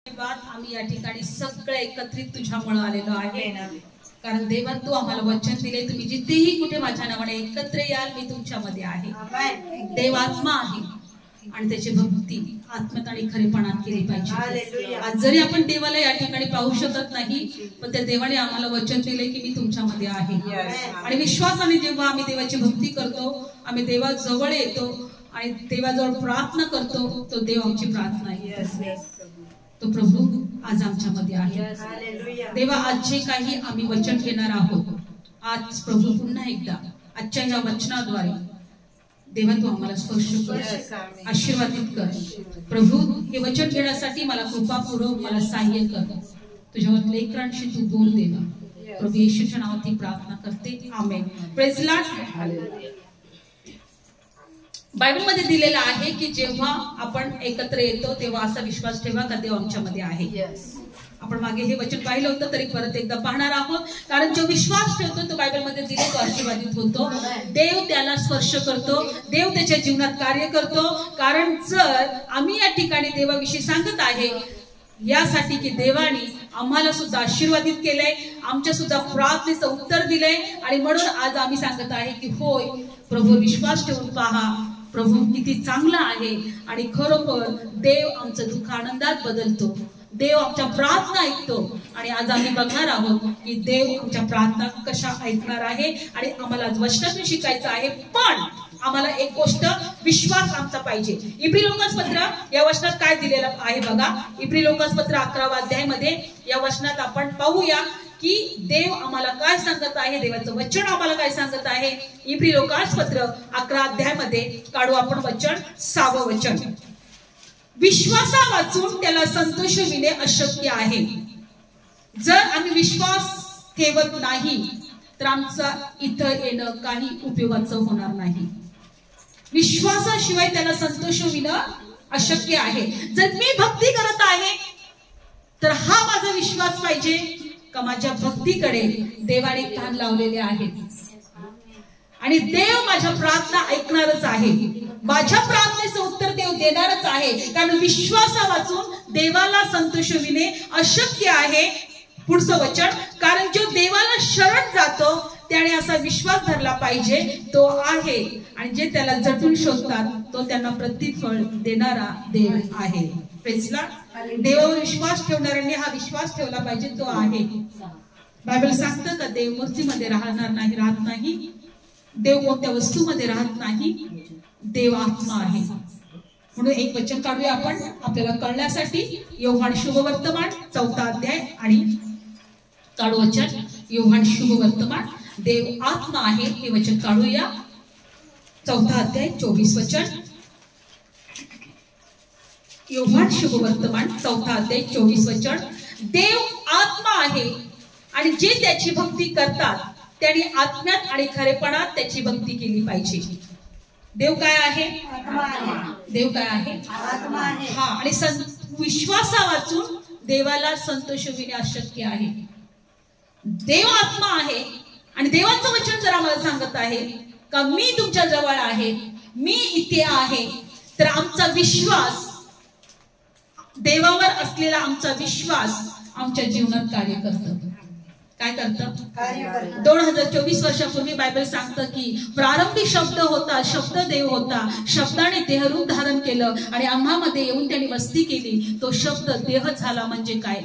आम्ही या ठिकाणी सगळे एकत्रित तुझ्यामुळे आलेलो आहे. कारण देवा तू आम्हाला वचन दिले, तुम्ही जिथेही कुठे माझ्या नावाने एकत्र याल मी तुमच्यामध्ये आहे. देव आत्मा आहे आणि त्याची भक्ती आत्म्यात आणि खरेपणात केली पाहिजे. आज जरी आपण देवाला या ठिकाणी पाहू शकत नाही, पण त्या देवाने आम्हाला वचन दिले की मी तुमच्यामध्ये आहे. आणि विश्वासाने जेव्हा आम्ही देवाची भक्ती करतो, आम्ही देवाजवळ येतो आणि देवाजवळ प्रार्थना करतो, तो देव आमची प्रार्थना आहे. तो प्रभू आज आमच्यामध्ये आहे. देवा आज जे काही आम्ही वचन घेणार आहोत, आज प्रभू पुन्हा एकदा आजच्या या वचनाद्वारे देवा तू आम्हाला स्पर्श कर, आशीर्वादित कर. प्रभू हे वचन घेण्यासाठी मला कृपा पुरव, मला सहाय्य कर. तुझ्या लेकरांशी तू बोल देवा. प्रभू येशूच्या नावात प्रार्थना करते, आमेन. Praise Lord. बायबल मध्ये दिलेला आहे की जेव्हा आपण एकत्र येतो तेव्हा असा विश्वास ठेवा का देव आमच्यामध्ये आहे. आपण मागे हे वचन पाहिलं होतं, तरी परत एकदा पाहणार आहोत. कारण जो विश्वास ठेवतो तो बायबल मध्ये दिले तो आशीर्वादित होतो. देव त्याला स्पर्श करतो, देव त्याच्या जीवनात कार्य करतो. कारण जर आम्ही या ठिकाणी देवाविषयी सांगत आहे यासाठी की देवाने आम्हाला सुद्धा आशीर्वादित केलंय, आमच्या सुद्धा प्रार्थनेचं उत्तर दिलंय. आणि म्हणून आज आम्ही सांगत आहे की होय प्रभू, विश्वास ठेवून पहा, प्रभू किती चांगला आहे. आणि खरोखर देव आमचं दुःख आनंदात बदलतो, देव आमच्या प्रार्थना ऐकतो. आणि आज आम्ही बघणार आहोत की देव आमच्या प्रार्थना कशा ऐकणार आहे. आणि आम्हाला आज वचनातून शिकायचं आहे, पण आम्हाला एक गोष्ट विश्वास आमचा पाहिजे. इब्री लोकांपत्र या वचनात काय दिलेलं आहे बघा. इब्री लोकांपत्र 11व्या अध्यायामध्ये या वचनात आपण पाहूया की देव आम्हाला काय सांगत आहे, देवाचं वचन आम्हाला काय सांगत आहे. इब्री लोकांपत्र 11 अध्यायामध्ये काढू आपण वचन, 6वं वचन. विश्वासा वाचून त्याला संतोषविणे अशक्य आहे. जर आम्ही विश्वास ठेवत नाही तर आमचा इथं येणं काही उपयोगाचं होणार नाही. विश्वासाशिवाय त्याला संतोषविणं अशक्य आहे. जर मी भक्ती करत आहे तर हा माझा विश्वास पाहिजे का माझ्या भक्तीकडे देवाने कान लावलेले आहेत आणि देव माझ्या प्रार्थना ऐकणारच आहे. माझ्या प्रार्थनेचं उत्तर देव देणारच आहे. कारण विश्वासा वाचून देवाला संतोषविणे अशक्य आहे. पुढचं वचन, कारण जो देवाला शरण जातो त्याने असा विश्वास धरला पाहिजे तो आहे, आणि जे त्याला जटून शोधतात तो त्यांना प्रतिफळ देणारा देव आहे. Praise Lord. देवावर विश्वास ठेवणाऱ्यांनी हा विश्वास ठेवला पाहिजे तो आहे. बायबल सांगतं का देव मूर्तीमध्ये राहत नाही, देव कोणत्या वस्तूमध्ये राहत नाही, देव आत्मा आहे. म्हणून एक वचन काढूया आपण आपल्याला कळण्यासाठी. योहान शुभवर्तमान 4था अध्याय आणि काढू वचन. योहान शुभवर्तमान, देव आत्मा आहे हे वचन काढूया. 4था अध्याय 24 वचन. योहान शुभवर्तमान 4था अध्याय 24 वचन. देव आत्मा आहे आणि जे त्याची भक्ती करतात त्यांनी आत्म्यात आणि खरेपणात त्याची भक्ती केली पाहिजे. देव काय आहे? देव काय आहे? हा. आणि विश्वासा वाचून देवाला संतोषविणे अशक्य आहे. देव आत्मा आहे आणि देवाचं वचन जर आम्हाला सांगत आहे का मी तुमच्या जवळ आहे, मी इथे आहे, तर आमचा विश्वास, देवावर असलेला आमचा विश्वास आमच्या जीवनात कार्य करतं. काय करतं? 2024 वर्षापूर्वी बायबल सांगतं की प्रारंभी शब्द होता, शब्द देव होता, शब्दाने देहरूप धारण केलं आणि आम्हामध्ये येऊन त्यांनी वस्ती केली. तो शब्द देह झाला. म्हणजे काय?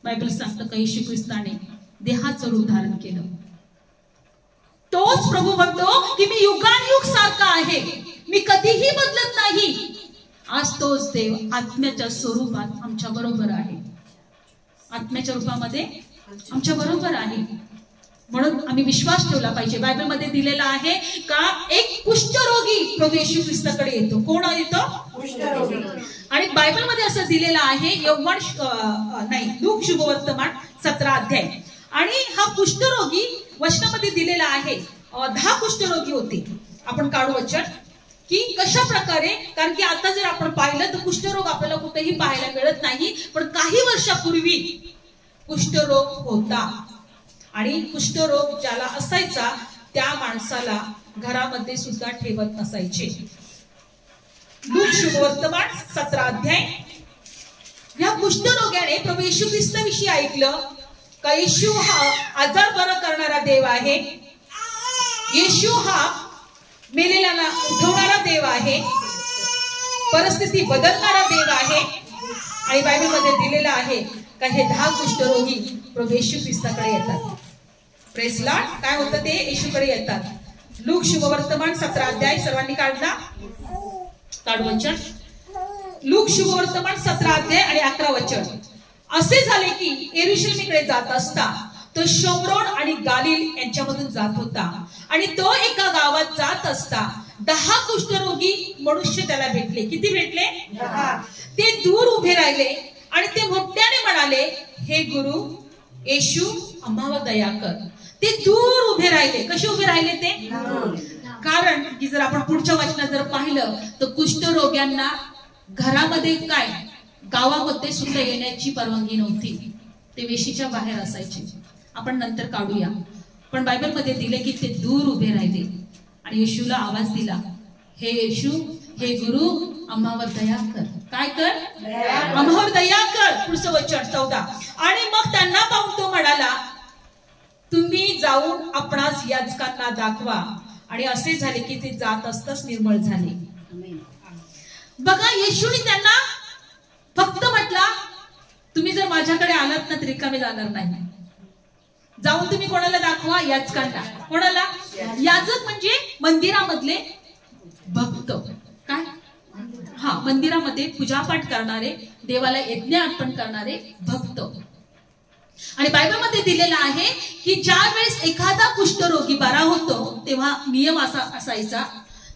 बायबल सांगतं का येशू ख्रिस्ताने देहाचं रूप धारण केलं. तोच प्रभू म्हणतो की मी युगानुयुग सारखा आहे, मी कधीही बदलत नाही. आज तोच देव आत्म्याच्या स्वरूपात आमच्या बरोबर आहे, आत्म्याच्या रूपामध्ये आमच्या बरोबर आहे. म्हणून आम्ही विश्वास ठेवला पाहिजे. बायबल मध्ये दिलेला आहे का एक कुष्ठरोगी प्रभू येशू ख्रिस्ताकडे येतो. कोण येतो? कुष्ठरोगी. आणि बायबल मध्ये असं दिलेलं आहे, लूक शुभवर्तमान 17 अध्याय. आणि हा कुष्ठरोगी वचनामध्ये दिलेला आहे. 10 कुष्ठरोगी होते. आपण काढू वचन की कशा प्रकारे, कारण की आता जर आपण पाहिलं तर कुष्ठरोग आपल्याला कुठेही पाहायला मिळत नाही, पण काही वर्षापूर्वी कुष्ठरोग होता. आणि कुष्ठरोग ज्याला असायचा त्या माणसाला घरामध्ये सुद्धा ठेवत नसायचे. लूक शुभवर्तमान 17 अध्याय या कुष्ठरोग्याने प्रभू येशू ख्रिस्ताविषयी ऐकलं का येशू हा आजार बरा करणारा देव आहे, येशू हा मेलेल्याला उठवणारा देव आहे, परिस्थिती बदलणारा देव आहे. आणि बायबलमध्ये दिलेला आहे का हे 10 कुष्ठरोगी प्रभू येशू ख्रिस्ताकडे येतात. Praise Lord. काय होतं ते? येशूकडे येतात. लूक शुभवर्तमान 17 अध्याय सर्वांनी काढला, काढू वचन. लूक शुभवर्तमान 17 अध्याय आणि 11 वचन. असे झाले की यरूशलेमीकडे जात असता तो शोमरोन आणि गालिल यांच्यामधून जात होता आणि तो एका गावात जात असता 10 कुष्ठरोगी मनुष्य त्याला भेटले. किती भेटले? 10. ते दूर उभे राहिले आणि ते मोठ्याने म्हणाले, हे गुरु येशू आम्हावर दया कर. ते दूर उभे राहिले. कसे उभे राहिले ते? कारण की जर आपण पुढच्या वचनात जर पाहिलं तर कुष्ठरोग्यांना घरामध्ये काय, गावामध्ये सुद्धा येण्याची परवानगी नव्हती. ते वेशीच्या बाहेर असायचे. आपण नंतर काढूया. पण बायबलमध्ये दिले की ते दूर उभे राहिले आणि येशूला आवाज दिला, हे येशू, हे गुरु आम्हावर दया कर. काय कर? आम्हावर दया कर. पुढचं वचन 14. आणि मग त्यांना पाहून तो म्हणाला, तुम्ही जाऊन आपणास याजकांना दाखवा. आणि असे झाले की ते जात असताच निर्मळ झाले. बघा, येशूने त्यांना फक्त म्हटला, तुम्ही जर माझ्याकडे आलात ना तर रिकामे जाणार नाही. जाऊन तुम्ही कोणाला दाखवा? याजकांना. कोणाला? याजक म्हणजे मंदिरामधले भक्त. काय? हा, मंदिरामध्ये पूजापाठ करणारे, देवाला यज्ञ अर्पण करणारे भक्त. आणि बायबलमध्ये दिलेला आहे की ज्या वेळेस एखादा कुष्ठरोगी बरा होतो तेव्हा नियम असा असायचा,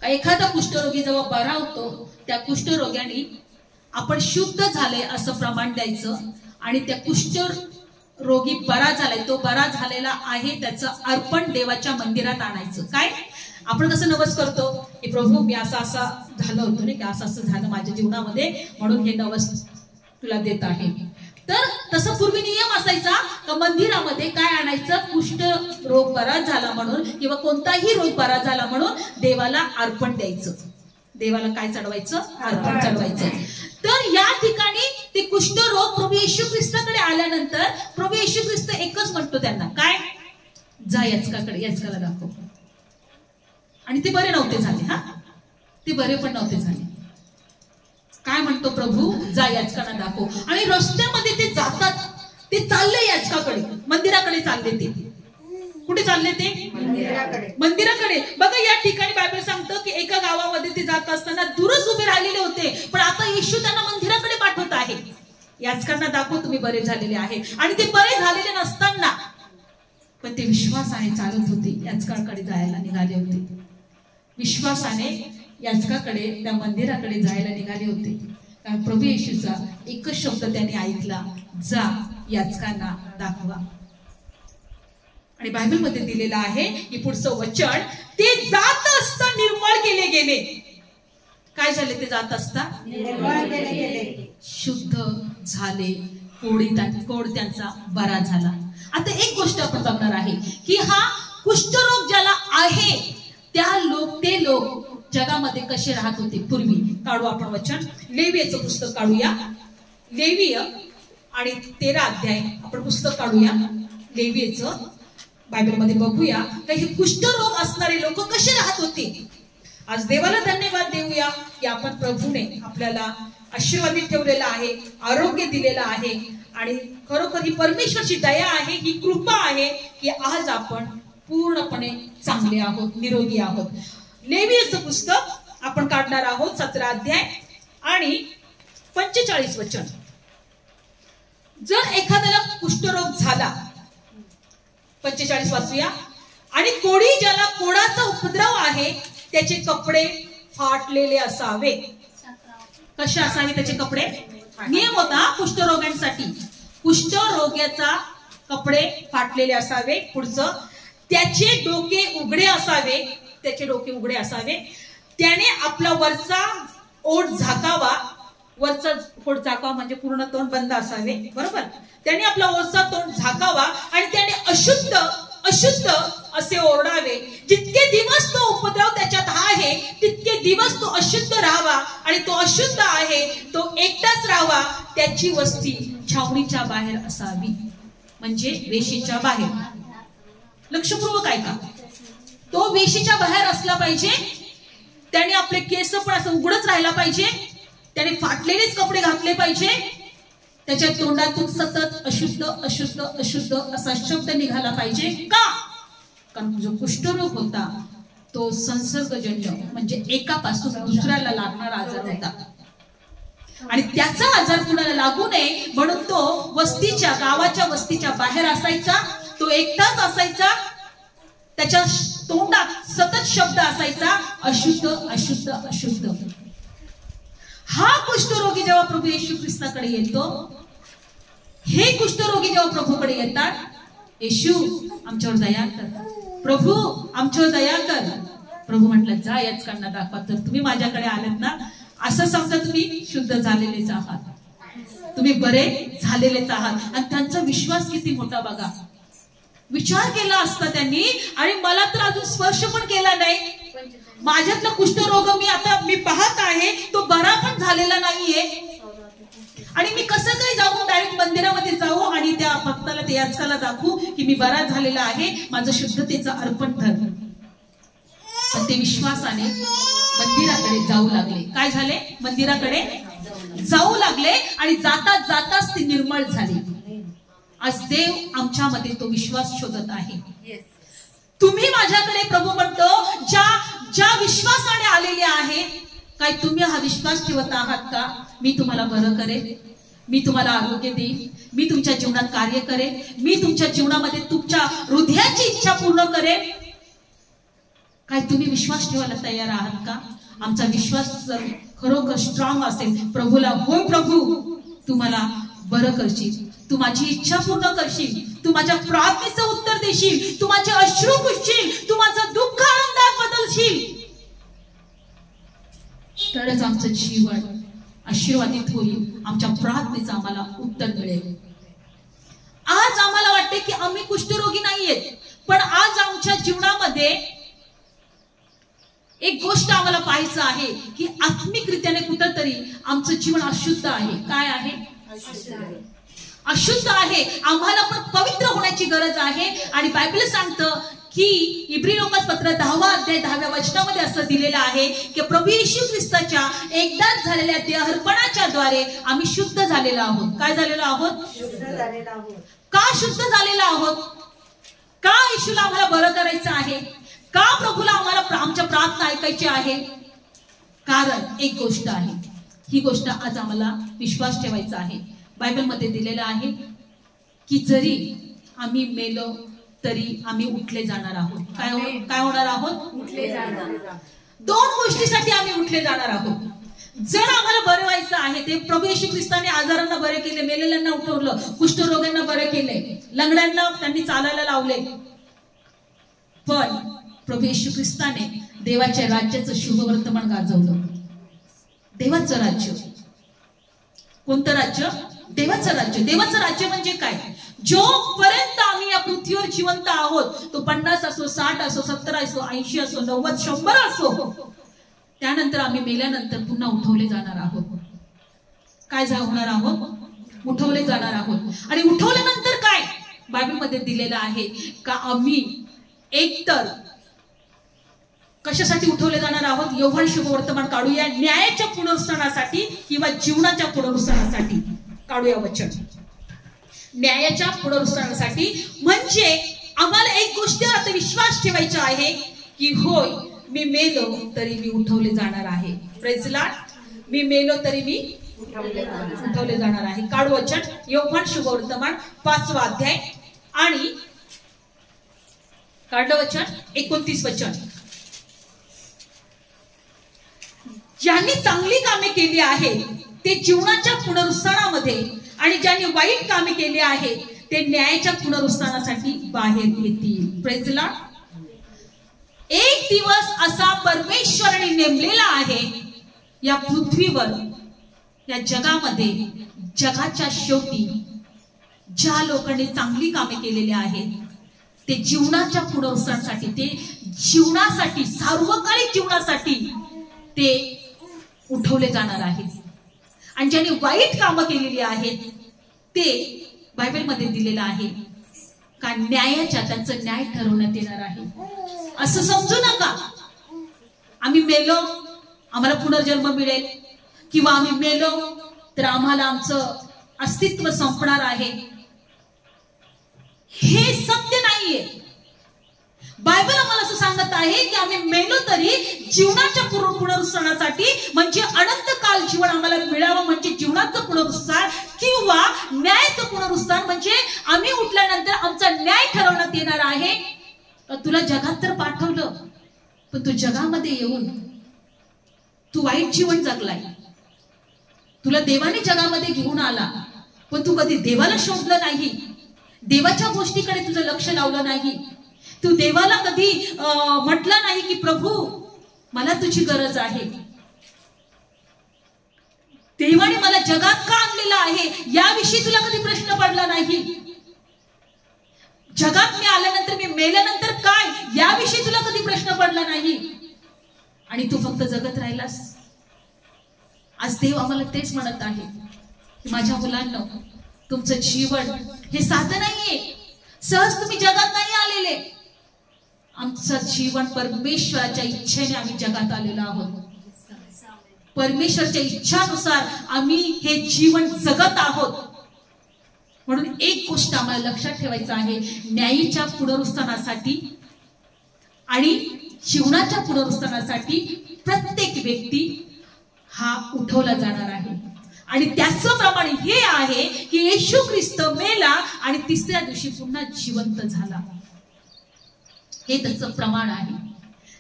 एखादा कुष्ठरोगी जेव्हा बरा होतो त्या कुष्ठरोग्याने आपण शुद्ध झाले असं प्रमाण द्यायचं आणि त्या कुष्ठरोगी बरा झालाय, तो बरा झालेला आहे त्याचं अर्पण देवाच्या मंदिरात आणायचं. काय? आपण कसं नवस करतो की प्रभू मी असं झालं होतं नाही का, असं झालं माझ्या जीवनामध्ये म्हणून हे नवस तुला देत आहे. तर तसं पूर्वी नियम असायचा का मंदिरामध्ये काय आणायचं? कुष्ठ रोग बरा झाला म्हणून किंवा कोणताही रोग बरा झाला म्हणून देवाला अर्पण द्यायचं. देवाला काय चढवायचं? अर्पण चढवायचं. तर या ठिकाणी ते कुष्ठ रोग प्रभू येशू ख्रिस्ताकडे आल्यानंतर प्रभू येशू ख्रिस्त एकच म्हणतो त्यांना, काय? जा याजकाकडे, याजकाला दाखव. आणि ते बरे नव्हते झाले. हा, ते बरे पण नव्हते झाले. काय म्हणतो प्रभू? जा याजकांना दाखव. आणि रस्त्यामध्ये ते जातात, ते चालले याजकाकडे, मंदिराकडे चालले. ते कुठे चालले? ते मंदिराकडे. बघा, या ठिकाणी बायबल सांगतं की एका गावामध्ये ते जात असताना दूरच उभे राहिलेले होते, पण आता येशू त्यांना मंदिराकडे पाठवत आहे. याजकांना दाखव तुम्ही बरे झालेले आहे. आणि ते बरे झालेले नसताना पण ते विश्वासाने चालत होते, याजकाकडे जायला निघाले होते. विश्वासाने याजकाकडे, त्या मंदिराकडे जायला निघाले होते. कारण प्रभू येशूचा एकच शब्द त्यांनी ऐकला, जा याजकांना दाखवा. आणि बायबलमध्ये दिलेलं आहे की पुढचं वचन, ते जात असता निर्मळ केले गेले. काय झाले? ते जात असता निर्मळ केले गेले, शुद्ध झाले, कोड त्यांचा बरा झाला. आता एक गोष्ट आपण बघणार आहे की हा कुष्ठरोग ज्याला आहे ते लोक जगामध्ये कसे राहत होते पूर्वी. काढू आपण वचन, लेवीयचं पुस्तक काढूया. लेवीय आणि 13 अध्याय आपण पुस्तक काढूया लेवीयचं. बायबलमध्ये बघूया की हे कुष्ठरोग असणारे लोक कसे राहत होते. आज देवाला धन्यवाद देऊया की आपण प्रभूने आपल्याला आशीर्वादित ठेवलेला आहे, आरोग्य दिलेलं आहे. आणि खरोखर ही परमेश्वरची दया आहे, ही कृपा आहे की आज आपण पूर्णपणे चांगले आहोत, निरोगी आहोत. लेवीयचं पुस्तक आपण काढणार आहोत 17 अध्याय आणि 45 वचन. जर एखाद्याला कुष्ठरोग झाला, 45 वाचूया. आणि कोडी ज्याला कोडाचा उपद्रव आहे त्याचे कपडे फाटलेले असावे. कसे असावे त्याचे कपडे? नियम होता कुष्ठरोग्यांसाठी, कुष्ठरोग्याचा कपडे फाटलेले असावे. पुढचं, त्याचे डोके उघडे असावे. त्याचे डोके उघडे असावे. त्याने आपला वरचा ओठ झाकावा. वरचा ओठ झाकावा म्हणजे पूर्ण तोंड बंद असावे, बरोबर. त्याने आपला वरचा तोंड झाकावा आणि त्याने अशुद्ध असे ओरडावे. जितके दिवस तो उपद्रव त्याच्यात आहे तितके दिवस तो अशुद्ध राहावा, आणि तो अशुद्ध आहे तो एकटाच राहावा. त्याची वस्ती छावणीच्या बाहेर असावी, म्हणजे वेशीच्या बाहेर. लक्षपूर्वक ऐका, तो वेशीच्या बाहेर असला पाहिजे. त्याने आपले केस पण असं उघडच राहायला पाहिजे. त्याने फाटलेलेच कपडे घातले पाहिजे. त्याच्या तोंडातून सतत अशुद्ध अशुद्ध अशुद्ध असा शब्द निघाला पाहिजे. का? कारण जो कुष्ठरोग होता तो संसर्गजन्य, म्हणजे एकापासून दुसऱ्याला लागणारा आजार होता, आणि त्याचा आजार कुणाला लागू नये म्हणून तो वस्तीच्या, गावाच्या वस्तीच्या बाहेर असायचा. तो एकटाच असायचा. त्याच्या तोंडात सतत शब्द असायचा, अशुद्ध अशुद्ध अशुद्ध. हा कुष्ठरोगी जेव्हा प्रभू येशू ख्रिस्ताकडे येतो, हे कुष्ठरोगी जेव्हा प्रभूकडे येतात, येशू आमच्यावर दया कर, प्रभू आमच्यावर दया कर. प्रभू म्हटलं जा याचकांना दाखवा. तर तुम्ही माझ्याकडे आलेत ना, असं समजा तुम्ही शुद्ध झालेलेच आहात, तुम्ही बरे झालेलेच आहात. आणि त्यांचा विश्वास किती मोठा बघा. विचार केला असता त्यांनी, आणि मला तर अजून स्पर्श पण केला नाही. माझ्यातला कुष्ठरोग मी पाहत आहे तो बरा पण झालेला नाहीये, आणि मी कसं काही जाऊ, डायरेक्ट मंदिरामध्ये जाऊ आणि त्या भक्ताला, त्या याचकाला दाखवू की मी बरा झालेला आहे, माझं शुद्धतेचं अर्पण ठर. पण ते विश्वासाने मंदिराकडे जाऊ लागले. काय झाले? मंदिराकडे जाऊ लागले, आणि जाता जाताच ते निर्मळ झाले. आज देव आमच्यामध्ये तो विश्वास शोधत आहे. तुम्ही माझ्याकडे, प्रभू म्हणतो, ज्या विश्वासाने आलेले आहे, काय तुम्ही हा विश्वास ठेवत आहात का? मी तुम्हाला बरं करेन, मी तुम्हाला आरोग्य देईन, मी तुमच्या जीवनात कार्य करेन, मी तुमच्या जीवनामध्ये तुमच्या हृदयाची इच्छा पूर्ण करेन. काय तुम्ही विश्वास ठेवायला तयार आहात का? आमचा विश्वास जर खरोखर स्ट्रॉंग असेल, प्रभूला, होय प्रभू तू मला बरं करशील, तू माझी इच्छा पूर्ण करशील, तू माझ्या प्रार्थनेचं उत्तर देशील, तू माझे अश्रू पुसशील, तू माझं दुःख आनंदात बदलशील, तरच आमचं जीवन आशीर्वादित होईल, आमच्या प्रार्थनेचं आम्हाला उत्तर मिळेल. आज आम्हाला वाटते की आम्ही कुष्ठरोगी नाहीयेत, पण आज आमच्या जीवनामध्ये एक गोष्ट आम्हाला पाहायचं आहे की आत्मिकरित्याने कुठंतरी आमचं जीवन अशुद्ध आहे. काय आहे? अशुद्ध आहे. आम्हाला पण पवित्र होण्याची गरज आहे. आणि बायबल सांगतं की इब्री लोकांपत्र 10 अध्याय 10व्या वचनामध्ये असं दिलेलं आहे की प्रभू येशू ख्रिस्ताच्या एकदाच झालेल्या देहर्पणाच्या द्वारे आम्ही शुद्ध झालेलो आहोत. काय झालेलो आहोत? शुद्ध झालेलो आहोत. का शुद्ध झालेलो आहोत? का येशूला आम्हाला बरं करायचं आहे? का प्रभूला आम्हाला आमच्या प्रार्थना ऐकायची आहे? कारण एक गोष्ट आहे, ही गोष्ट आज आम्हाला विश्वास ठेवायचा आहे. बायबलमध्ये दिलेलं आहे की जरी आम्ही मेलो तरी आम्ही उठले जाणार आहोत. काय होणार आहोत? उठले जाणार. 2 गोष्टीसाठी आम्ही उठले जाणार आहोत. जर आम्हाला बरं व्हायचं आहे, ते प्रभू येशू ख्रिस्ताने आजारांना बरे केले, मेलेल्यांना उठवलं, कुष्ठरोग्यांना बरे केले, लंगड्यांना त्यांनी चालायला लावले. पण प्रभू येशू ख्रिस्ताने देवाच्या राज्याचं शुभवर्तमान गाजवलं. देवाचं राज्य. कोणतं राज्य? देवाचं राज्य. देवाचं राज्य म्हणजे काय? जोपर्यंत आम्ही या पृथ्वीवर जिवंत आहोत, तो 50 असो, 60 असो, 70 असो, 80 असो, 90, 100 असो, त्यानंतर आम्ही मेल्यानंतर पुन्हा उठवले जाणार आहोत. काय होणार आहोत? उठवले जाणार आहोत. आणि उठवल्यानंतर काय बायबलमध्ये दिलेलं आहे का आम्ही एकतर कशासाठी उठवले जाणार आहोत? यौवन शुभवर्तमान काढूया, न्यायाच्या पुनरुत्थानासाठी किंवा जीवनाच्या पुनरुत्थानासाठी काढूया वचन. न्यायाच्या पुनरुत्थानासाठी म्हणजे आम्हाला एक गोष्टीवर आता विश्वास ठेवायचा आहे की होय, मी मेलो तरी मी उठवले जाणार आहे. Praise Lord. मी मेलो तरी मी उठवले जाणार आहे. काढू वचन, यौवन शुभवर्तमान 5वा अध्याय आणि काढलं वचन 29 वचन. ज्यांनी चांगली कामे केली आहेत ते जीवनाच्या पुनरुत्थानामध्ये, आणि ज्यांनी वाईट कामे केली आहेत ते न्यायाच्या पुनरुत्थानासाठी बाहेर येतील. Praise Lord. एक दिवस असा परमेश्वराने नेमलेला आहे या पृथ्वीवर, या जगामध्ये, जगाच्या शेवटी ज्या लोकांनी चांगली कामे केलेली आहेत ते जीवनाच्या पुनरुत्थानासाठी, ते जीवनासाठी, सार्वकालिक जीवनासाठी ते उठवले जाणार आहेत. आणि ज्यांनी वाईट कामं केलेली आहेत ते बायबलमध्ये दिलेलं आहे का न्यायाच्या, त्यांचं न्याय ठरवण्यात येणार आहे. असं समजू नका आम्ही मेलो आम्हाला पुनर्जन्म मिळेल, किंवा आम्ही मेलो तर आम्हाला आमचं अस्तित्व संपणार आहे. हे सत्य नाहीये. बायबल आम्हाला असं सांगत आहे की आम्ही मेलो तरी जीवनाच्या पुनरुत्थानासाठी, म्हणजे अनंत काल जीवन आम्हाला मिळावं, म्हणजे जीवनाचं पुनरुत्थान किंवा न्यायाचं पुनरुत्थान, म्हणजे आम्ही उठल्यानंतर आमचा न्याय ठरवण्यात येणार आहे. तुला जगात तर पाठवलं, पण तू जगामध्ये येऊन तू वाईट जीवन जगलाय. तुला देवाने जगामध्ये घेऊन आला, पण तू कधी देवाला शोधलं नाही, देवाच्या गोष्टीकडे तुझं लक्ष लावलं नाही. तू देवाला कधी म्हटलं नाही की प्रभू मला तुझी गरज आहे, देवाने मला जगात का आणलेलं आहे याविषयी तुला कधी प्रश्न पडला नाही. जगात मी आल्यानंतर, मी मेल्यानंतर काय याविषयी तुला कधी प्रश्न पडला नाही, आणि तू फक्त जगत राहिलास. आज देव आम्हाला तेच म्हणत आहे की माझ्या मुलांनो, तुमचं जीवन हे साधं नाहीये, सहज तुम्ही जगात नाही आलेले. आमचं जीवन परमेश्वराच्या इच्छेने आम्ही जगात आलेलो आहोत. परमेश्वराच्या इच्छानुसार आम्ही हे जीवन जगत आहोत. म्हणून एक गोष्ट आम्हाला लक्षात ठेवायचं आहे, न्यायाच्या पुनरुत्थानासाठी आणि जीवनाच्या पुनरुत्थानासाठी प्रत्येक व्यक्ती हा उठवला जाणार आहे. आणि त्याचप्रमाणे हे आहे की येशू ख्रिस्त मेला आणि तिसऱ्या दिवशी पुन्हा जिवंत झाला. हे त्याचं प्रमाण आहे.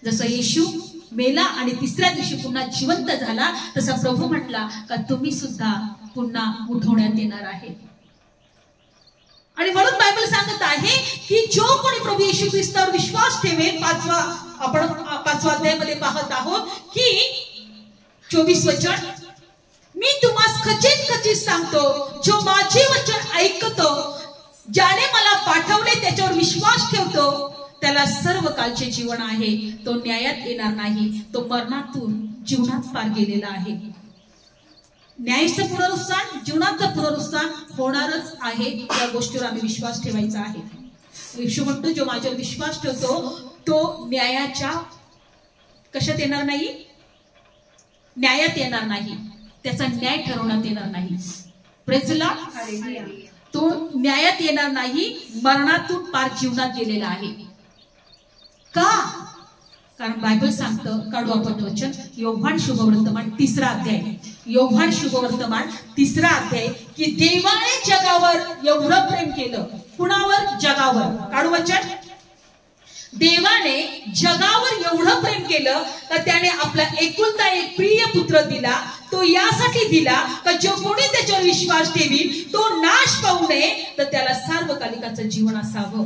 जसं येशू मेला आणि तिसऱ्या दिवशी पुन्हा जिवंत झाला, तसा प्रभू म्हटला का तुम्ही सुद्धा पुन्हा उठवण्यात येणार आहे. आणि म्हणून बायबल सांगत आहे की जो कोणी प्रभू येशू ख्रिस्तावर विश्वास ठेवेल, आपण 5व्या अध्यायामध्ये पाहत आहोत की 24 वचन, मी तुम्हाला खचित खचित सांगतो, जो माझे वचन ऐकतो, ज्याने मला पाठवले त्याच्यावर विश्वास ठेवतो, त्याला सर्व कालचे जीवन आहे. तो न्यायात येणार नाही, तो मरणातून जीवनात पार गेलेला आहे. न्यायाचं पुनरुत्थान, जीवनाचं पुनरुत्थान होणारच आहे. या गोष्टीवर आम्ही विश्वास ठेवायचा आहे. येशू म्हणतो जो माझ्यावर विश्वास ठेवतो तो न्यायाच्या कशात येणार नाही, न्यायात येणार नाही, त्याचा न्याय ठरवण्यात येणार नाही. Praise the Lord. तो न्यायात येणार नाही, मरणातून पार जीवनात गेलेला आहे. का? कारण बायबल सांगतं, काढू आपण वचन, योहान शुभवर्तमान 3रा अध्याय, योहान शुभवर्तमान 3रा अध्याय, की देवाने जगावर एवढं प्रेम केलं. कुणावर? जगावर. काढू वचन, देवाने जगावर एवढं प्रेम केलं का त्याने आपला एकुलता एक प्रिय पुत्र दिला. तो यासाठी दिला का जो कोणी त्याच्यावर विश्वास ठेवील तो नाश पावू नये, तर त्याला सार्वकालिकाचं जीवन असावं.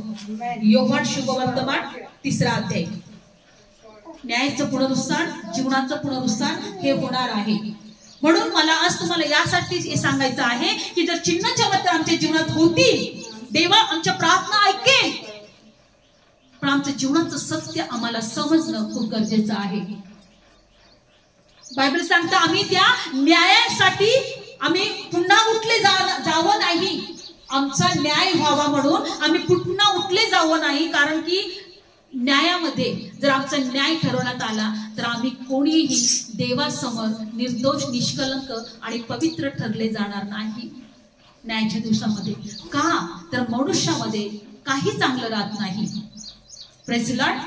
योहान शुभवर्तमान 3रा अध्याय. न्यायाचं पुनरुत्थान, जीवनाचं पुनरुत्थान हे होणार आहे. म्हणून मला आज तुम्हाला यासाठी हे सांगायचं आहे की जर चिन्ह चमत्कार आमच्या जीवनात होतील, देवा आमच्या प्रार्थना ऐकेल, पण आमच्या जीवनाचं सत्य आम्हाला समजणं खूप गरजेचं आहे. बायबल सांगतं आम्ही त्या न्यायासाठी आम्ही पुन्हा उठले जावं नाही, आमचा न्याय व्हावा म्हणून आम्ही पुन्हा उठले जावं नाही. कारण की न्यायामध्ये जर आमचा न्याय ठरवण्यात आला तर आम्ही कोणीही देवासमोर निर्दोष, निष्कलंक आणि पवित्र ठरले जाणार नाही न्यायाच्या दिवसामध्ये. का? तर मनुष्यामध्ये काही चांगलं राहत नाही. Praise the Lord.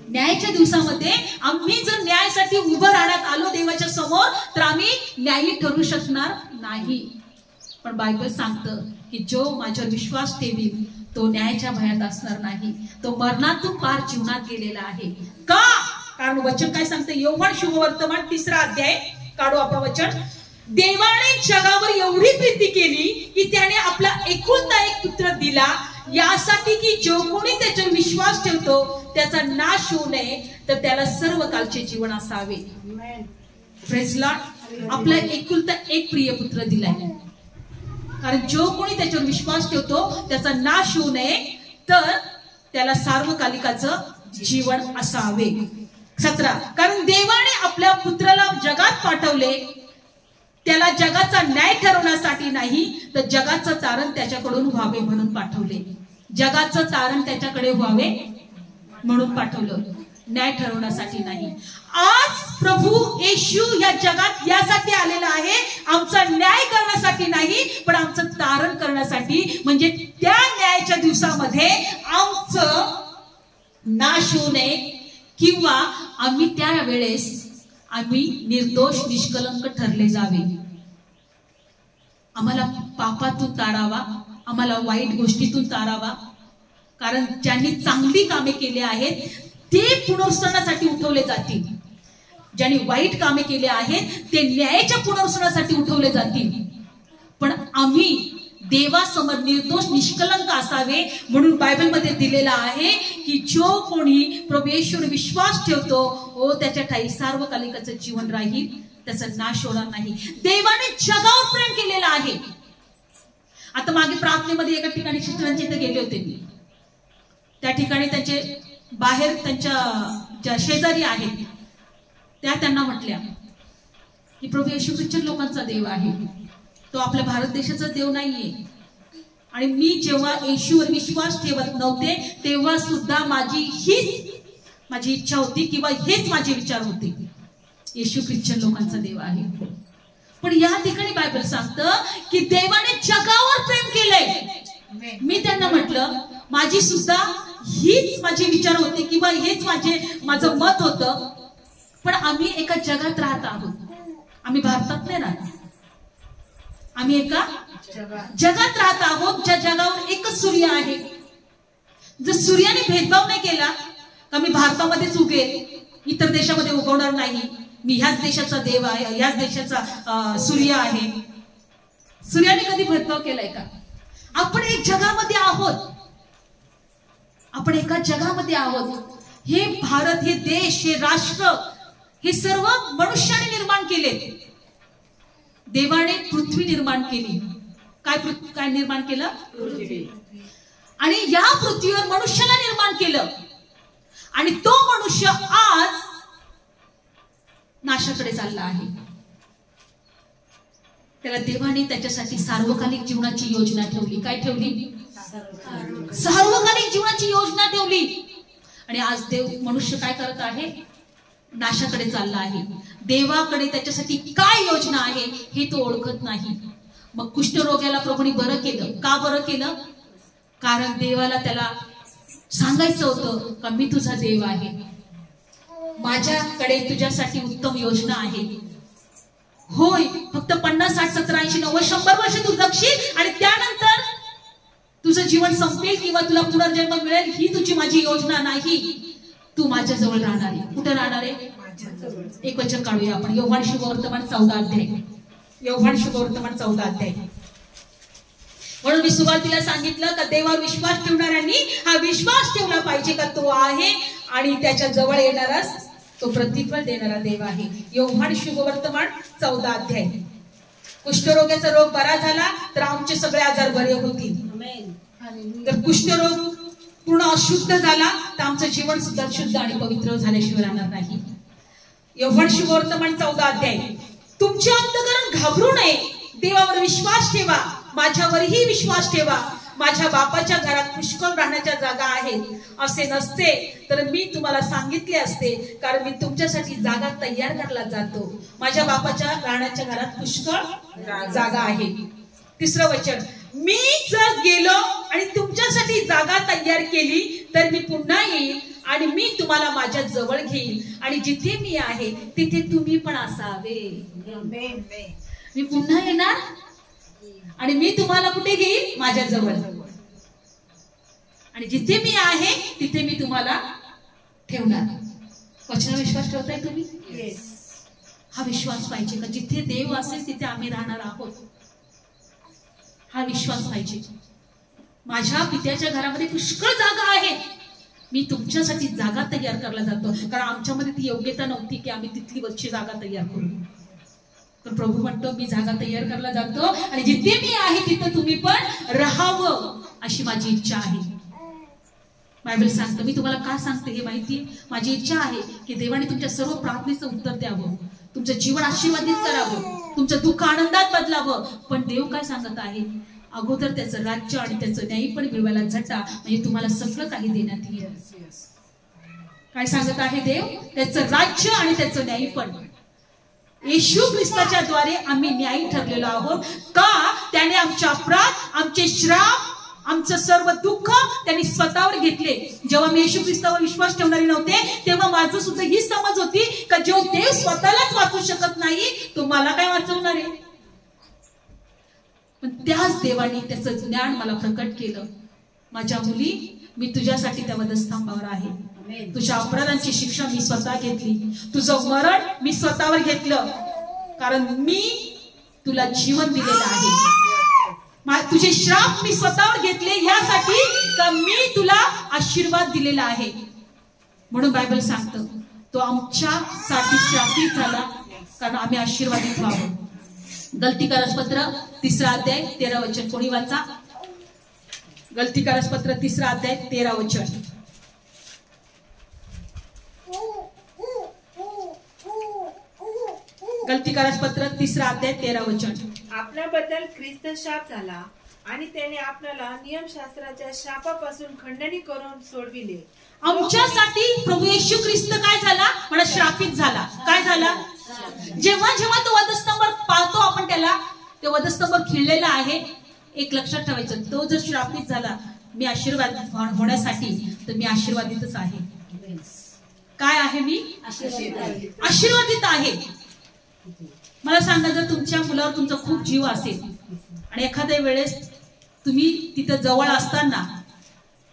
न्यायाच्या दिवसामध्ये आम्ही जर न्यायासाठी उभं राहण्यात आलो देवाच्या समोर तर आम्ही न्यायी ठरू शकणार नाही. पण बायबल सांगतं की जो माझ्यावर विश्वास ठेवील तो न्यायाच्या भयात असणार नाही, तो मरणातून पार जीवनात गेलेला आहे. का? कारण वचन काय सांगतं, योहान शुभवर्तमान 3रा अध्याय, काढू आपण वचन, देवाने जगावर एवढी प्रीती केली की त्याने आपला एकुलता एक पुत्र दिला, यासाठी की जो कोणी त्याच्यावर विश्वास ठेवतो त्याचा नाश होऊ नये, तर त्याला सर्व कालचे जीवन असावे. Praise the Lord. आपला एकुलता एक प्रिय पुत्र दिलाय, कारण जो कोणी त्याच्यावर विश्वास ठेवतो त्याचा नाश होऊ नये, तर त्याला सार्वकालिकाचं जीवन असावे. 17, कारण देवाने आपल्या पुत्राला जगात पाठवले, त्याला जगाचा न्याय ठरवण्यासाठी नाही, तर जगाचं तारण त्याच्याकडून व्हावे म्हणून पाठवले. जगाचं तारण त्याच्याकडे व्हावे म्हणून पाठवलं, न्याय ठरवण्यासाठी नाही. आज प्रभू येशू या जगात यासाठी आलेला आहे, आमचा न्याय करण्यासाठी नाही, पण आमचं तारण करण्यासाठी. म्हणजे त्या न्यायाच्या दिवसामध्ये आमचं नाश होऊ नये, किंवा आम्ही त्यावेळेस निर्दोष निष्कलंक ठरले जावे. आम्हाला पापातून तारावा, आम्हाला वाईट गोष्टीतून तारावा. कारण ज्यांनी चांगली कामे केली आहेत ते पुनरुत्थानासाठी उठवले जातील, ज्यांनी वाईट कामे केले आहेत ते न्यायाच्या पुनरुत्थानासाठी उठवले जातील. पण आम्ही देवासमोर निर्दोष निष्कलंक असावे म्हणून बायबलमध्ये दिलेला आहे की जो कोणी प्रभू येशूवर विश्वास ठेवतो त्याच्या ठाई सार्वकालिकाचं जीवन राहील, त्याचा नाश होणार नाही. देवाने जगावर प्रेम केलेलं आहे. आता मागे प्रार्थनेमध्ये एका ठिकाणी सिस्टरांच्या इथे गेले होते मी. त्या ठिकाणी त्यांचे बाहेर त्यांच्या ज्या शेजारी आहेत त्या त्यांना म्हटल्या की प्रभू येशू ख्रिश्चन लोकांचा देव आहे, तो आपल्या भारत देशाचा देव नाहीये. आणि मी जेव्हा येशूवर विश्वास ठेवत नव्हते तेव्हा सुद्धा माझी इच्छा होती किंवा हेच माझे विचार होते, येशू ख्रिश्चन लोकांचा देव आहे. पण या ठिकाणी बायबल सांगतं की देवाने जगावर प्रेम केलंय. मी त्यांना म्हटलं माझी सुद्धा हीच माझे विचार होते किंवा हेच माझं मत होतं, पण आम्ही एका जगात राहत आहोत. आम्ही भारतात नाही राहत, आम्ही एका जगात राहत आहोत ज्या जगावर एकच सूर्य आहे. जर सूर्याने भेदभाव नाही केला का मी भारतामध्येच उगेल, इतर देशामध्ये उगवणार नाही, मी ह्याच देशाचा देव आहे, ह्याच देशाचा सूर्य आहे. सूर्याने कधी भेदभाव केलाय का? आपण एक जगामध्ये आहोत, आपण एका जगामध्ये आहोत. हे भारत, हे देश, हे राष्ट्र, हे सर्व मनुष्याने निर्माण केले. देवाने पृथ्वी निर्माण केली. काय निर्माण केलं? पृथ्वी. आणि या पृथ्वीवर मनुष्याला निर्माण केलं. आणि तो मनुष्य आज नाशाकडे चालला आहे. त्याला देवाने त्याच्यासाठी सार्वकालिक जीवनाची योजना ठेवली. काय ठेवली? सार्वकालिक जीवनाची योजना ठेवली. आणि आज मनुष्य काय करत आहे? नाशाकडे चालला आहे. देवाकडे त्याच्यासाठी काय योजना आहे हे तो ओळखत नाही. मग कुष्ठरोग्याला प्रभूने बरं केलं. का बरं केलं? कारण देवाला त्याला सांगायचं होतं का मी तुझा देव आहे, माझ्याकडे तुझ्यासाठी उत्तम योजना आहे. होय, फक्त 50, 60, 70, 80, 90, 100 वर्ष तू जगशील आणि त्यानंतर तुझं जीवन संपेल किंवा तुला पुनर्जन्म मिळेल, ही तुझी माझी योजना नाही. तू माझ्या जवळ राहणार आहे. कुठे राहणार आहे? एक वचन काढूया आपण. योहान शुभवर्तमान 14 अध्याय. योहान शुभवर्तमान 14 अध्याय. म्हणून मी सुरुवातीला सांगितलं का देवावर विश्वास ठेवणाऱ्यांनी हा विश्वास ठेवला पाहिजे का तो आहे आणि त्याच्या जवळ येणाराच तो प्रतिफळ देणारा देव आहे. योहान शुभवर्तमान 14 अध्याय. कुष्ठरोगाचा रोग बरा झाला तर आमचे सगळे आजार बरे होतील. तर कुष्ठरोग पूर्ण अशुद्ध झाला तर आमचं जीवन सुद्धा शुद्ध आणि पवित्र झाल्याशिवाय राहणार नाही. योहान शुभवर्तमान 14 अध्याय. तुमचे अंतःकरण घाबरू नये, देवावर विश्वास ठेवा, माझ्यावरही विश्वास ठेवा. माझ्या बापाच्या घरात पुष्कळ राहण्याच्या जागा आहेत. असे नसते तर मी तुम्हाला सांगितले असते, कारण मी तुमच्यासाठी जागा तयार करायला जातो. माझ्या बापाच्या राहण्याच्या घरात पुष्कळ जागा आहे. 3रं वचन. मी जर गेलो आणि तुमच्यासाठी जागा तयार केली तर मी पुन्हा येईल आणि मी तुम्हाला माझ्या जवळ घेईल आणि जिथे मी आहे तिथे तुम्ही पण असावे. मी पुन्हा येणार आणि मी तुम्हाला कुठे घेईल? माझ्या जवळ. आणि जिथे मी आहे तिथे मी तुम्हाला ठेवणार. वचनावर विश्वास ठेवताय तुम्ही? हा विश्वास पाहिजे का जिथे देव असेल तिथे आम्ही राहणार आहोत? हा विश्वास पाहिजे. माझ्या पित्याच्या घरामध्ये पुष्कळ जागा आहे, मी तुमच्यासाठी जागा तयार करायला जातो. कारण आमच्यामध्ये ती योग्यता नव्हती की आम्ही तिथली वरची जागा तयार करू. तर प्रभू म्हणतो मी जागा तयार करायला जातो आणि जिथे मी आहे तिथे तुम्ही पण राहावं अशी माझी इच्छा आहे. बायबल सांगतं, मी तुम्हाला का सांगते हे माहितीये, माझी इच्छा आहे की देवाने तुमच्या सर्व प्रार्थनेचं उत्तर द्यावं, तुमचं जीवन आशीर्वादित करावं, तुमचं दुःख आनंदात बदलावं. पण देव काय सांगत आहे, अगोदर त्याचं राज्य आणि त्याचं न्याय पण मिळवायला झटा, म्हणजे तुम्हाला सगळं काही देण्यात येईल. काय सांगत आहे देव, त्याचं राज्य आणि त्याचं न्याय पण. येशू ख्रिस्ताच्या द्वारे आम्ही न्यायी ठरलेलो आहोत. का? त्याने आमचे अपराध, आमचे श्राप, आमचं सर्व दुःख त्यांनी स्वतःवर घेतले. जेव्हा मी येशू ख्रिस्तावर विश्वास ठेवणारी नव्हते, तेव्हा माझं सुद्धा ही समज होती का जो देव स्वतःलाच वाचू शकत नाही, तो मला काय वाचवणार आहे. पण त्याच देवाने त्याचं ज्ञान मला प्रकट केलं. माझ्या मुली, मी तुझ्यासाठी त्या वधस्तंभावर आहे. तुझ्या अपराधांची शिक्षा मी स्वतः घेतली, तुझं मरण मी स्वतःवर घेतलं, कारण मी तुला जीवन दिलेलं आहे. तुझे श्राप मी स्वतःवर घेतले यासाठी का मी तुला आशीर्वाद दिलेला आहे. म्हणून बायबल सांगतं, तो आमच्यासाठी श्रापित झाला कारण आम्ही आशीर्वादित व्हावं. गलतीकारसपत्र 3 अध्याय 13 वचन. कोणी वाचा. गलतीकारसपत्र 3 अध्याय 13 वचन. गलतीकारसपत्र 3 अध्याय 13 वचन. आपल्याबद्दल ख्रिस्त शाप झाला आणि त्याने आपल्याला नियमशास्त्राच्या शापापासून खंडणी करून सोडविले. आमच्यासाठी प्रभू येशू ख्रिस्त काय झाला, म्हणा श्रापित झाला. काय झाला? जेव्हा जेव्हा तो वधस्तंभ पाहतो आपण, त्याला तो वधस्तंभ खिळलेला आहे. एक लक्षात ठेवायचं, तो जर श्रापित झाला मी आशीर्वादित होण्यासाठी, तर मी आशीर्वादितच आहे. काय आहे? मी आशीर्वादित आहे. मला सांगा, जर तुमच्या मुलावर तुमचा खूप जीव असेल आणि एखाद्या वेळेस तुम्ही तिथं जवळ असताना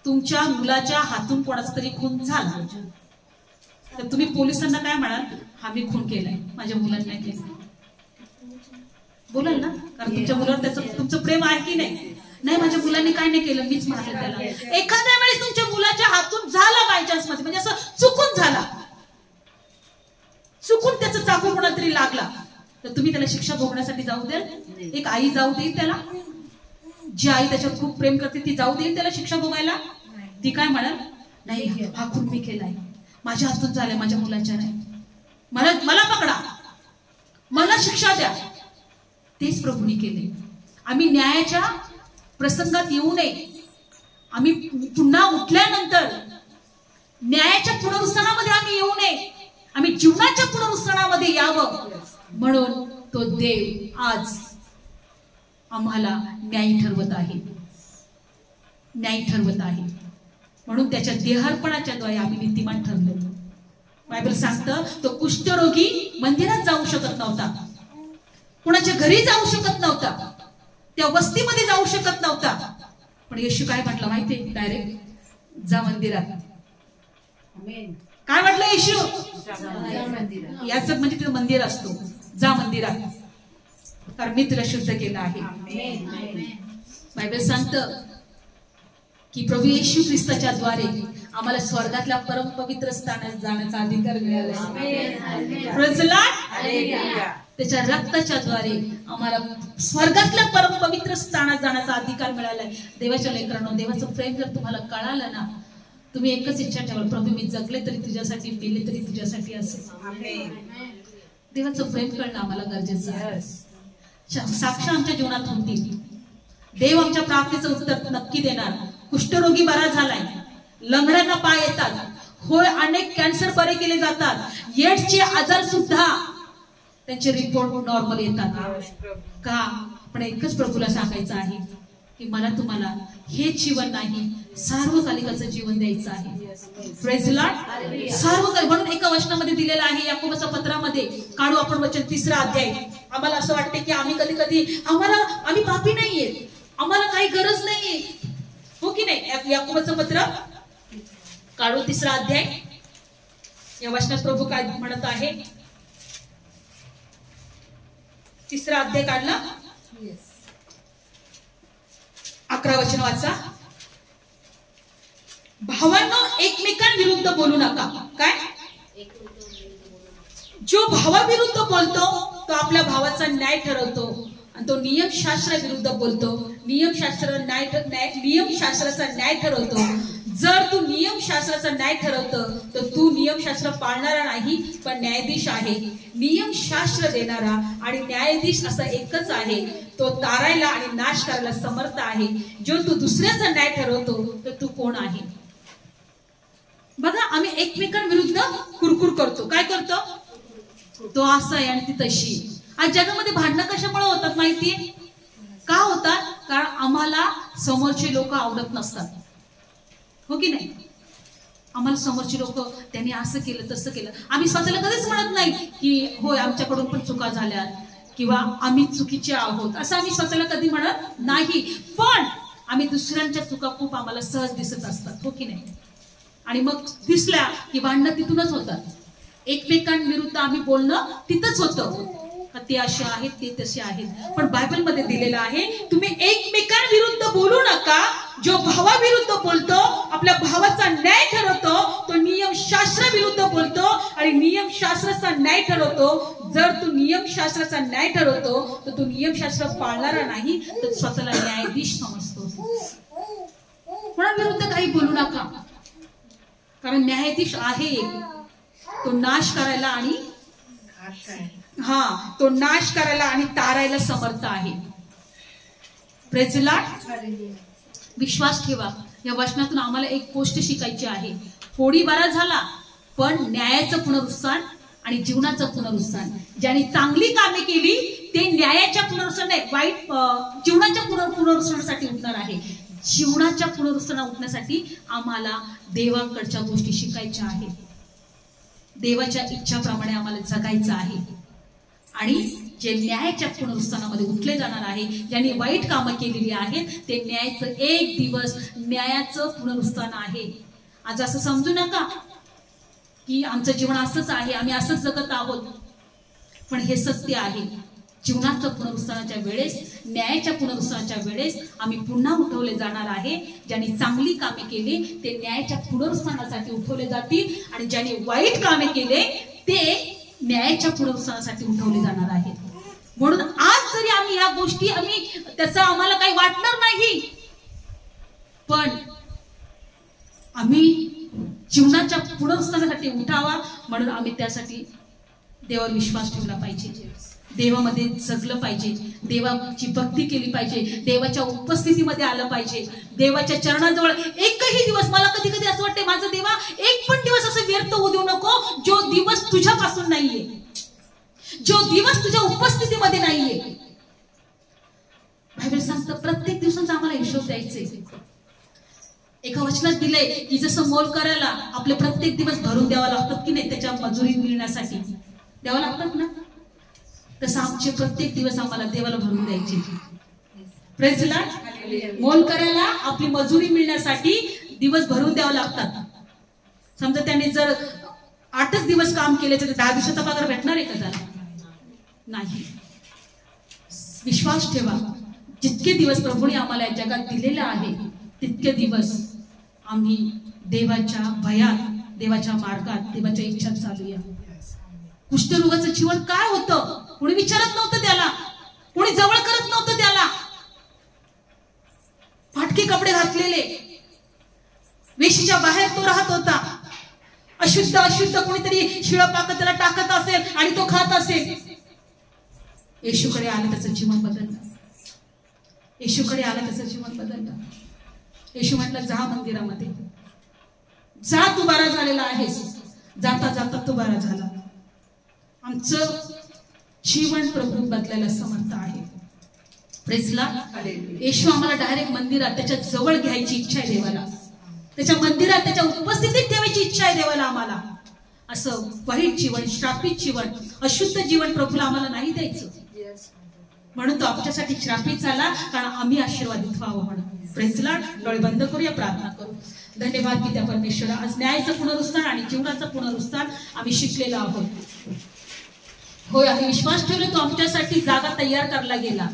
तुमच्या मुलाच्या हातून कोणाचा तरी खून झाला, तर तुम्ही पोलिसांना काय म्हणाल? हा मी खून केलाय, माझ्या मुलांनी नाही केलं. बोलाल ना, कारण तुमच्या मुलावर त्याचं तुमचं प्रेम आहे की नाही. नाही, माझ्या मुलांनी काय नाही केलं, मीच म्हणाले त्याला. एखाद्या वेळेस तुमच्या मुलाच्या हातून झाला बाय चान्स मध्ये, म्हणजे असं चुकून झाला, चुकून त्याचा चाकू कोणाला तरी लागला, तर तुम्ही त्याला शिक्षा भोगण्यासाठी जाऊ द्याल? एक आई जाऊ देईल त्याला? जी आई त्याच्यावर खूप प्रेम करते ती जाऊ देईल त्याला शिक्षा भोगायला? ती काय म्हणाल? नाही, हा खून मी केलाय, माझ्या हातून झालाय, माझ्या मुलाच्या नाही, मला पकडा, मला शिक्षा द्या. तेच प्रभूंनी केले. आम्ही न्यायाच्या प्रसंगात येऊ नये. आम्ही पुन्हा उठल्यानंतर न्यायाच्या पुनरुत्थानामध्ये आम्ही येऊ नये. आम्ही जीवनाच्या पुनरुत्थानामध्ये यावं, म्हणून तो देव आज आम्हाला न्यायी ठरवत आहे, न्यायी ठरवत आहे. म्हणून त्याच्या देहार्पणाच्या द्वारे आम्ही नीतिमान ठरलो. बायबल सांगतं, तो कुष्ठरोगी मंदिरात जाऊ शकत नव्हता, कुणाच्या घरी जाऊ शकत नव्हता, त्या वस्तीमध्ये जाऊ शकत नव्हता. पण येशू काय म्हटलं माहितीये? डायरेक्ट जा मंदिरात. काय म्हटलं येशू? याच म्हणजे तिथं मंदिर असतो, जा मंदिरात, कारण मी तुला शुद्ध केलं आहे. बायबल सांगतं की प्रभू येशू ख्रिस्ताच्या द्वारे आम्हाला स्वर्गातल्या परम पवित्र स्थानात जाण्याचा अधिकार मिळाला. Praise Lord. त्याच्या रक्ताच्या द्वारे आम्हाला स्वर्गातल्या परम पवित्र स्थानात जाण्याचा अधिकार मिळालाय. देवाच्या लेकरांनो, देवाचं प्रेम जर तुम्हाला कळालं ना, तुम्ही एकच इच्छा ठेवा, प्रभू मी जगले तरी तुझ्यासाठी, मेले तरी तुझ्यासाठी असेल. देवाचं प्रेम कळणं आम्हाला गरजेचं आहे. साक्ष आमच्या जीवनात होतील. देव आमच्या प्रार्थनेचं उत्तर नक्की देणार. कुष्ठरोगी बरा झालाय, लंगड्यांना पाय येतात, होय अनेक कॅन्सर बरे केले जातात, एड्सचे आजार सुद्धा त्यांचे रिपोर्ट नॉर्मल येतात. का? पण एकच प्रभूला सांगायचं आहे की मला तुम्हाला हे जीवन नाही, सार्वकालिकाचं जीवन द्यायचं आहे. Praise Lord. सार्वकालिक म्हणून एका वचनामध्ये दिलेलं आहे, याकोबाच्या पत्रामध्ये. काढू आपण वचन 3 अध्याय. आम्हाला असं वाटते की आम्ही कधी कधी आम्ही पापी नाहीये, आम्हाला काही गरज नाहीये, हो की नाही. याकोबाचं पत्र काढू 3 अध्याय. या वचनात प्रभू काय म्हणत आहे? 3 अध्याय काढला, 11 वचन वाचा. भावांनो, एकमेकांविरुद्ध बोलू नका. काय? जो भावाविरुद्ध बोलतो तो आपल्या भावाचा न्याय ठरवतो, आणि तो नियमशास्त्राविरुद्ध बोलतो नियमशास्त्राचा न्याय ठरवतो. जर तू नियमशास्त्राचा न्याय ठरवतं तर तू नियमशास्त्र पाळणारा नाही पण न्यायाधीश आहे. नियमशास्त्र देणारा आणि न्यायाधीश असा एकच आहे. तो तारायला आणि नाश करायला समर्थ आहे. जो तू दुसऱ्याचा न्याय ठरवतो तर तू कोण आहे? बघा, आम्ही एकमेकांविरुद्ध कुरकुर करतो. काय करतो? तो असा आहे आणि ती तशी. आज जगामध्ये भांडणं कशामुळे होतात माहितीये का होतात? कारण आम्हाला समोरचे लोक आवडत नसतात, हो की नाही? आम्हाला समोरचे लोक त्यांनी असं केलं तसं केलं. आम्ही स्वतःला कधीच म्हणत नाही की होय आमच्याकडून पण चुका झाल्या किंवा आम्ही चुकीचे आहोत, असं आम्ही स्वतःला कधी म्हणत नाही. पण आम्ही दुसऱ्यांच्या चुका खूप आम्हाला सहज दिसत असतात, हो की नाही? आणि मग दिसल्या की भांडणं तिथूनच होतात. एकमेकांविरुद्ध आम्ही बोलणं तिथंच होतं. ते असे आहेत, ते तसे आहेत. पण बायबलमध्ये दिलेलं आहे तुम्ही एकमेकांविरुद्ध बोलू नका. जो भावाविरुद्ध बोलतो, आपल्या भावाचा न्याय ठरवतो, तो नियमशास्त्र विरुद्ध बोलतो आणि नियमशास्त्राचा न्याय ठरवतो. जर तू नियमशास्त्राचा न्याय ठरवतो तर तू नियमशास्त्र पाळणारा नाही तर स्वतःला न्यायाधीश समजतो. कोणाविरुद्ध काही बोलू नका, कारण न्यायाधीश आहे तो नाश करायला आणि तो नाश करायला आणि तारायला समर्थ आहे. Praise the Lord. विश्वास ठेवा. या वचनातून आम्हाला एक गोष्ट शिकायची आहे. फोडीबारा झाला पण न्यायाचं पुनरुत्थान आणि जीवनाचं पुनरुत्थान. ज्यांनी चांगली कामे केली ते न्यायाच्या पुनरुत्थान नाही, वाईट जीवनाच्या पुनरुत्थानासाठी उठणार आहे. जीवनाच्या पुनरुत्थाना उठण्यासाठी आम्हाला देवाकडच्या गोष्टी शिकायच्या आहेत. देवाच्या इच्छाप्रमाणे आम्हाला जगायचं आहे. आणि जे न्यायाच्या पुनरुत्थानामध्ये उठले जाणार आहे, ज्यांनी वाईट कामं केलेली आहेत, ते न्यायाचं एक दिवस न्यायाचं पुनरुत्थान आहे. आज असं समजू नका की आमचं जीवन असंच आहे, आम्ही असंच जगत आहोत. पण हे सत्य आहे. जीवनाच्या पुनरुत्थानाच्या वेळेस, न्यायाच्या पुनरुत्थानाच्या वेळेस आम्ही पुन्हा उठवले जाणार आहे. ज्यांनी चांगली कामे केली ते न्यायाच्या पुनरुत्थानासाठी उठवले जातील आणि ज्यांनी वाईट कामे केले ते न्यायाच्या पुनरुत्थानासाठी उठवले जाणार आहेत. म्हणून आज जरी आम्ही ह्या गोष्टी त्याचं आम्हाला काही वाटणार नाही, पण आम्ही जीवनाच्या पुनरुत्थानासाठी उठावा. म्हणून आम्ही त्यासाठी देवावर विश्वास ठेवला पाहिजे, देवामध्ये जगलं पाहिजे, देवाची भक्ती केली पाहिजे, देवाच्या उपस्थितीमध्ये आलं पाहिजे, देवाच्या चरणाजवळ एकही दिवस. मला कधी कधी असं वाटतं माझा देवा एक पण दिवस असं व्यर्थ होऊ देऊ नको जो दिवस तुझ्यापासून नाहीये, जो दिवस तुझ्या उपस्थितीमध्ये नाहीये. बायबल सांगतं प्रत्येक दिवसाचा आम्हाला हिशोब द्यायचे. एका वचनात दिलंय की जसं मोल करायला आपले प्रत्येक दिवस भरून द्यावा लागतात की नाही, त्याच्या मजुरी मिळण्यासाठी द्यावा लागतात ना, तसं आमचे प्रत्येक दिवस आम्हाला देवाला भरून द्यायचे. Praise the Lord. मोल करायला आपली मजुरी मिळण्यासाठी दिवस भरून द्यावं लागतात. समजा त्याने जर 8च दिवस काम केले तर 10 दिवसाचा पगार भेटणार आहे का त्याला? नाही. विश्वास ठेवा, जितके दिवस प्रभूने आम्हाला या जगात दिलेले आहे तितके दिवस आम्ही देवाच्या भयात, देवाच्या मार्गात, देवाच्या इच्छात चालूया. कुष्ठरोगाचं जीवन काय होतं कोणी विचारत नव्हतं त्याला, कोणी जवळ करत नव्हतं त्याला. फाटके कपडे घातलेले, वेशीच्या बाहेर तो राहत होता. अशुद्ध अशुद्ध कोणीतरी शिळं पाक त्याला टाकत असेल आणि तो खात असेल. येशूकडे आलं त्याचं जीवन बदललं. येशूकडे आलं त्याचं जीवन बदललं. येशू म्हटलं जा मंदिरामध्ये जा, तू बरा झालेला आहेस. जाता जाता तू बरा झाला. आमचं जीवन प्रभू बदलायला समर्थ आहे. Praise Lord. येशू आम्हाला डायरेक्ट मंदिरात त्याच्या जवळ घ्यायची इच्छा आहे देवाला, त्याच्या मंदिरात त्याच्या उपस्थितीत ठेवायची इच्छा आहे देवाला आम्हाला. असं वाईट जीवन, श्रापित जीवन, अशुद्ध जीवन प्रभूला आम्हाला नाही द्यायचं. म्हणून तो आमच्यासाठी श्रापित झाला कारण आम्ही आशीर्वादित व्हावं म्हणून. Praise Lord. डोळे बंद करूया, प्रार्थना करू. धन्यवाद की त्या परमेश्वरा, आज न्यायाचं पुनरुत्थान आणि जीवनाचं पुनरुत्थान आम्ही शिकलेलो आहोत. होय, आम्ही विश्वास ठेवला तो आमच्यासाठी जागा तयार करायला गेला.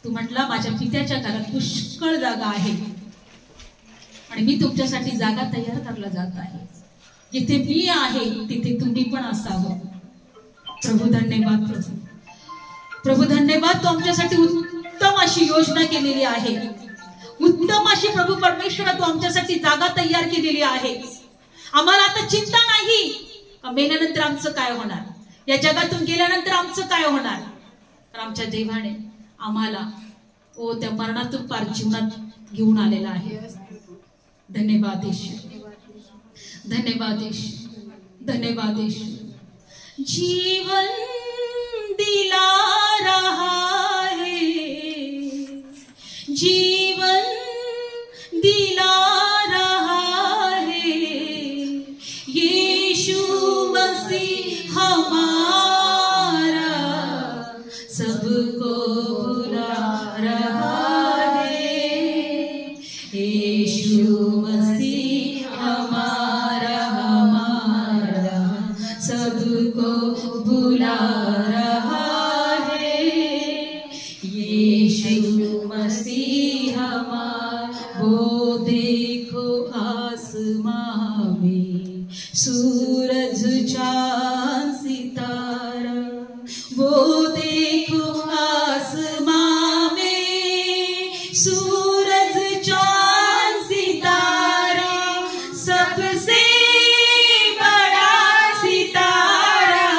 तू म्हटला माझ्या पित्याच्या घरात पुष्कळ जागा आहे आणि मी तुमच्यासाठी जागा तयार करायला जात आहे. जिथे मी आहे तिथे तुम्ही पण असावं. प्रभू धन्यवाद. प्रभू धन्यवाद, तो आमच्यासाठी उत्तम अशी योजना केलेली आहे, उत्तम अशी प्रभू परमेश्वरा तू आमच्यासाठी जागा तयार केलेली आहे. आम्हाला आता चिंता नाही मेल्यानंतर आमचं काय होणार, या जगातून गेल्यानंतर आमचं काय होणार. तर आमच्या देवाने आम्हाला त्या मरणातून पार जीवनात घेऊन आलेला आहे. धन्यवाद येशू, धन्यवाद येशू, धन्यवाद येशू. जीवन दिला रहा है, जीवन दिला रहा है, यीशु मसीह हमारा सबको बुला रहा है. यीशु मसीह हमारा सबको बुला रहा है. यीशु मसीह हमारा. वो देखो आसमां में सूरज चांद सितारा, वो देखो आसमां में सूरज चांद सितारा, सबसे बड़ा सितारा,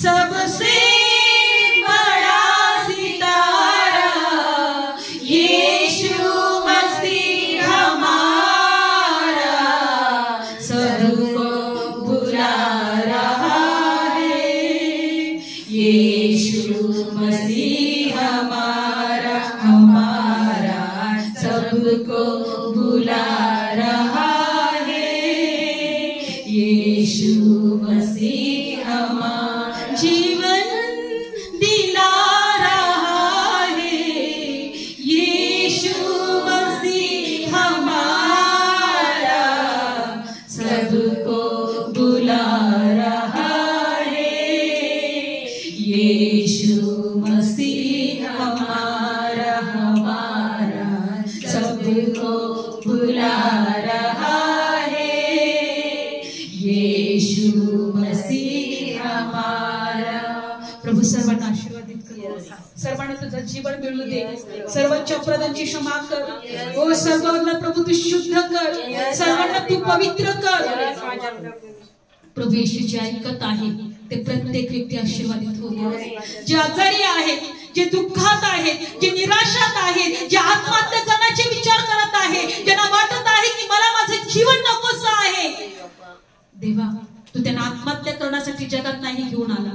सबसे बड़ा सितारा, यीशु मसीह हमारा सबको बुला रहा है. यीशु मसीह हमारा सबको बुला रहा है. यीशु मसीह हमारा जीवन दिला रहा है. यीशु मसीह हमारा सबको बुला रहा है. यीशु मसीह हमारा सबको बुला रहा है. यीशु मसीह हमारा. प्रभू सर्वांना आशीर्वादित कर, सर्वांना तुझं जीवन मिळू दे, सर्वांच्या अपराधांची क्षमा कर. सर्वांना प्रभू तू शुद्ध कर, सर्वांना तू पवित्र कर. प्रभू येशू जे ऐकत आहे ते प्रत्येक व्यक्ती आशीर्वादित होते. जे आजारी आहेत, जे दुःखात आहेत, जे निराशात आहेत, जे आत्महत्या करण्याचे विचार करत आहे, ज्यांना वाटत आहे की मला माझं जीवन नकोस आहे, देवा तू त्यांना आत्महत्या करण्यासाठी जगात नाही घेऊन आला,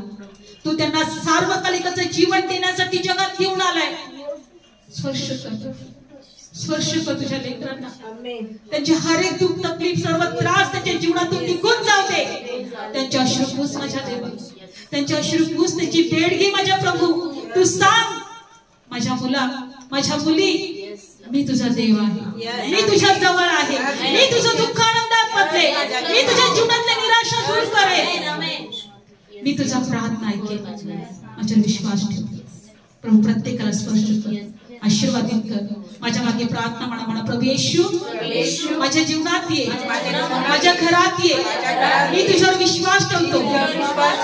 तू त्यांना सार्वकालिकाचं जीवन देण्यासाठी जगात घेऊन आलाय. स्पर्श कर, स्पर्श कर तुझ्या लेकरांना. त्यांचे हर एक दुःख तकलीफ सर्व त्रास त्यांच्या जीवनातून निघून जाऊ दे. त्यांच्या अश्रुपूस माझ्या देवा, त्यांच्या अश्रुपूस त्यांची भेट घे माझ्या प्रभू. तू सांग माझ्या मुला, माझ्या मुली, मी तुझा देव आहे, मी तुझ्या जवळ आहे, मी तुझं दुःख आनंदात बदले, मी तुझ्या जीवनातल्या निराशा दूर करेन, मी तुझा प्रार्थना ऐकेन. माझ्या विश्वास ठेव प्रभू. प्रत्येकाला स्पर्श कर, आशीर्वादित कर. माझ्या मागे प्रार्थना म्हणा, प्रभू येशू माझ्या जीवनात ये, माझ्या घरात ये, मी तुझ्यावर विश्वास ठेवतो.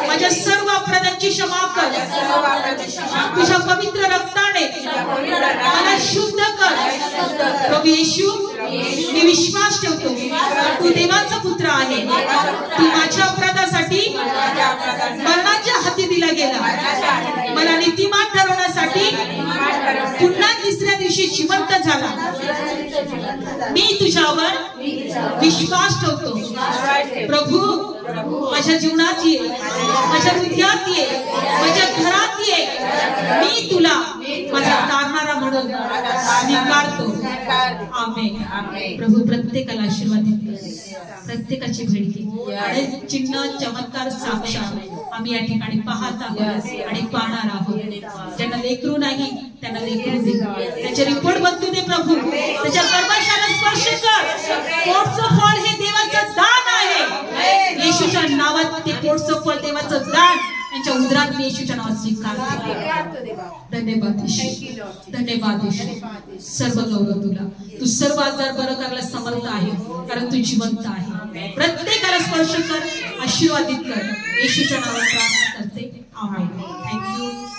माझ्या सर्व अपराधांची क्षमा कर, तुझ्या पवित्र रक्ताने मला शुद्ध कर. प्रभू येशू मी विश्वास ठेवतो तू देवाचा पुत्र आहे, तू माझ्या अपराधासाठी मरणाच्या हाती दिला गेला, मला नीतिमान ठरवण्यासाठी पुन्हा तिसऱ्या दिवशी जिवंत झाला. मी तुझ्यावर विश्वास ठेवतो. प्रभू माझ्या जीवनात ये, माझ्या हृदयात ये, माझ्या घरात ये. मी तुला माझा तारणारा म्हणून स्वीकारतो. आमेन. प्रभू प्रत्येकाला आशीर्वादित कर, प्रत्येकाची भेट घे. चिन्ह चमत्कार साक्षात आम्ही या ठिकाणी पाहत आहोत आणि पाहणार आहोत. ज्यांना लेकरू नाही त्यांना लेकरू दे, त्याचे रिपोर्ट बदलू दे प्रभू. त्याच्या गर्भाशयाला स्पर्श कर. पोटचं फळ हे देवाचं दान आहे. येशूच्या नावात ते पोटचं फळ देवाचं दान त्यांच्या उदरात येशूच्या नावात स्वीकारतो. धन्यवाद येशू, धन्यवाद येशू. सर्व गौरव तुला. तू सर्व आजार बरं करायला समर्थ आहे, कारण तू जिवंत आहे. प्रत्येकाला स्पर्श कर, आशीर्वादित कर. येशूच्या नावात प्रार्थना करते. आमेन. थँक्यू.